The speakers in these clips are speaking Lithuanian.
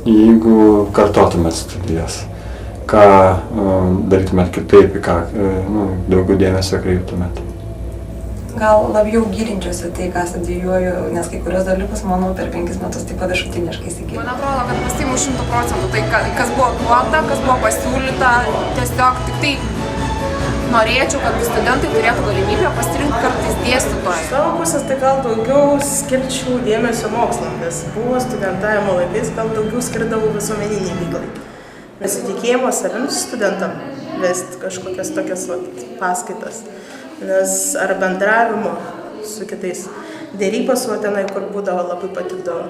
Jeigu kartotumėt studijas, ką darytumėt kitaip, į ką daugiau dėmesio kreiptumėt? Gal labiau gilinčiausi tai, ką studijuoju, nes kai kurios dalykus, manau, per 5 metus taip paviršutiniškai įsigilinu. Man atrodo, kad pasiimu 100%. Tai, kas buvo duota, kas buvo pasiūlyta, tiesiog tik tai norėčiau, kad studentai turėtų galimybę pasirinkti kartais dėstytoją. Savo pusės tai gal daugiau skirčiau dėmesio mokslam, nes buvo studentavimo laikais, gal daugiau skirdavau visuomeniniai veiklai. Nesitikėjimo savim studentam vesti kažkokias tokias paskaitas. Nes ar bendravimo su kitais, dėrybos tenai, kur būdavo, labai patikdavo.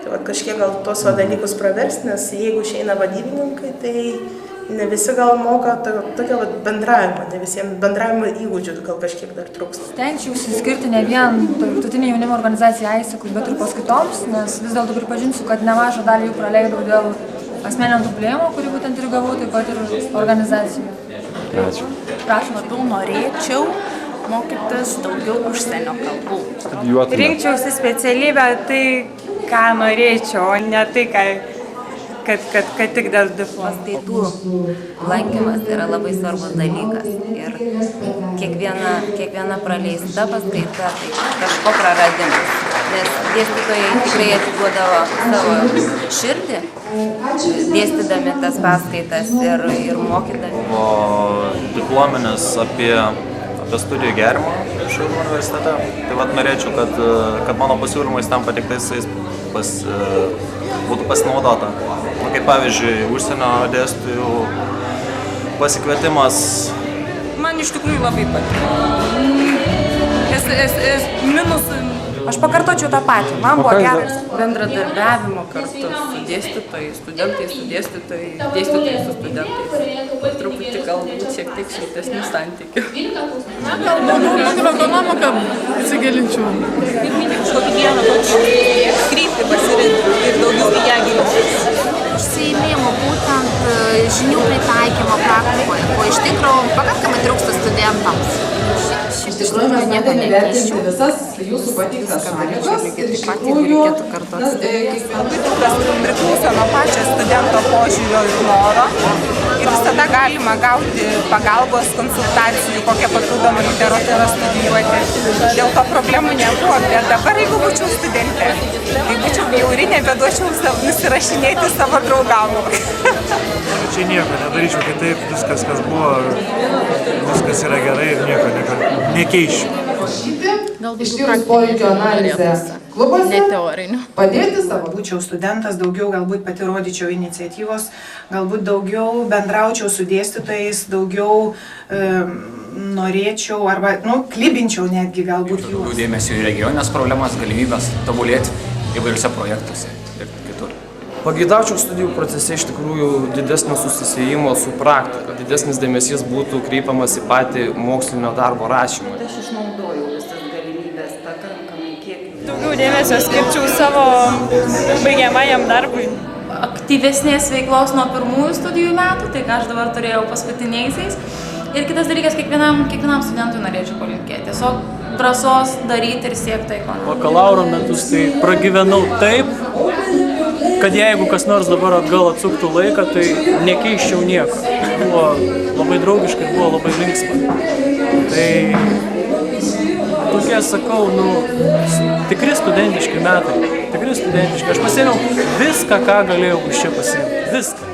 Tai kažkiek gal tuos dalykus praversti, nes jeigu išeina vadybininkai, tai ne visi gal moka tokio bendravimo, ne visiems bendravimo įgūdžių gal kažkiek dar trūksta. Stengčiausi skirti ne vien tarptautinį jaunimo organizaciją AIESEC, bet ir paskaitoms, nes vis dėlto pripažinsiu, kad nemažą dalį jų praleidau dėl asmeninio tobulėjimo, kurį būtent ir gavau, taip pat ir organizacijų. Ačiū. Prašom. Labiau norėčiau mokytis daugiau užsienio kalbų. Studijuotumėt? Rinkčiausi specialybę tai, ką norėčiau, o ne tai, kad tik dėl diplomo. Paskaitų lankymas yra labai svarbus dalykas ir kiekviena praleista paskaita tai kažko praradimas, nes dėstytojai tikrai atiduodavo savo širdį, dėstydami tas paskaitas ir mokydami. Buvo diplominis apie studijų gerinimą Šiaulių universitete. Tai norėčiau, kad mano pasiūlymais tam pateiktais būtų pasinaudota. Kaip pavyzdžiui, užsienio dėstytojų pasikvietimas. Man iš tikrųjų labai patiko. Minusų. Aš pakartočiau tą patį. Man buvo geras Bendradarbiavimo kartu su dėstytojais, studentais su dėstytojais, dėstytojai su studentais. Truputį galbūt šiek tiek šiltesnių santykių. Gal daugiau ekonomiką įsigilinčiau. Pirminį kažkokį vieną kryptį pasirinkti ir daugiau į ją gilintis. Užsiėmimų būtent žinių pritaikymo praktikoje, ko iš tikrųjų pakankamai trūksta studentams. Iš tikrųjų, mes bandėme įvertinti visas jūsų pateiktas sąlygas. Iš tikrųjų, labai daug kas priklauso nuo pačio studento požiūrio ir noro. Ir visada galima gauti pagalbos, konsultacijų, kokią papildomą literatūrą studijuoti. Dėl to problemų nebuvo, bet dabar, jeigu būčiau studentė, tai būčiau bjauri, nebeduočiau nusirašinėti savo draugam. Čia nieko nedaryčiau kitaip, viskas, kas buvo, viskas yra gerai ir nieko nekeičiu. Ištyrus poreikio analizę klubuose, padėti savo. Būčiau studentas, daugiau galbūt pati rodyčiau iniciatyvos, galbūt daugiau bendraučiau su dėstytojais, daugiau norėčiau arba, klibinčiau netgi galbūt jų. Daugiau dėmesio į regioninės problemas, galimybės tobulėti įvairiuose projektuose ir kitur. Pageidaučiau studijų procese iš tikrųjų didesnio susisiejimo su praktika, didesnis dėmesys būtų kreipiamas į patį mokslinio darbo rašymą. Aš išnaudojau visas galimybės pakankamai kiek. Daugiau dėmesio skirčiau savo baigiamajam darbui. Aktyvesnės veiklos nuo pirmųjų studijų metų, tai ką aš dabar turėjau paskutiniaisiais. Ir kitas dalykas, kiekvienam studentui norėčiau palinkėti. Tiesiog drąsos daryti ir siekti tai, ko noriu. Bakalauro metus tai pragyvenau taip, kad jeigu kas nors dabar atgal atsuktų laiką, tai nekeiščiau nieko. Buvo labai draugiška ir buvo labai linksma. Tai tokie, sakau, tikri studentiški metai. Tikri studentiški. Aš pasiėmiau viską, ką galėjau iš čia pasiėmti. Viską.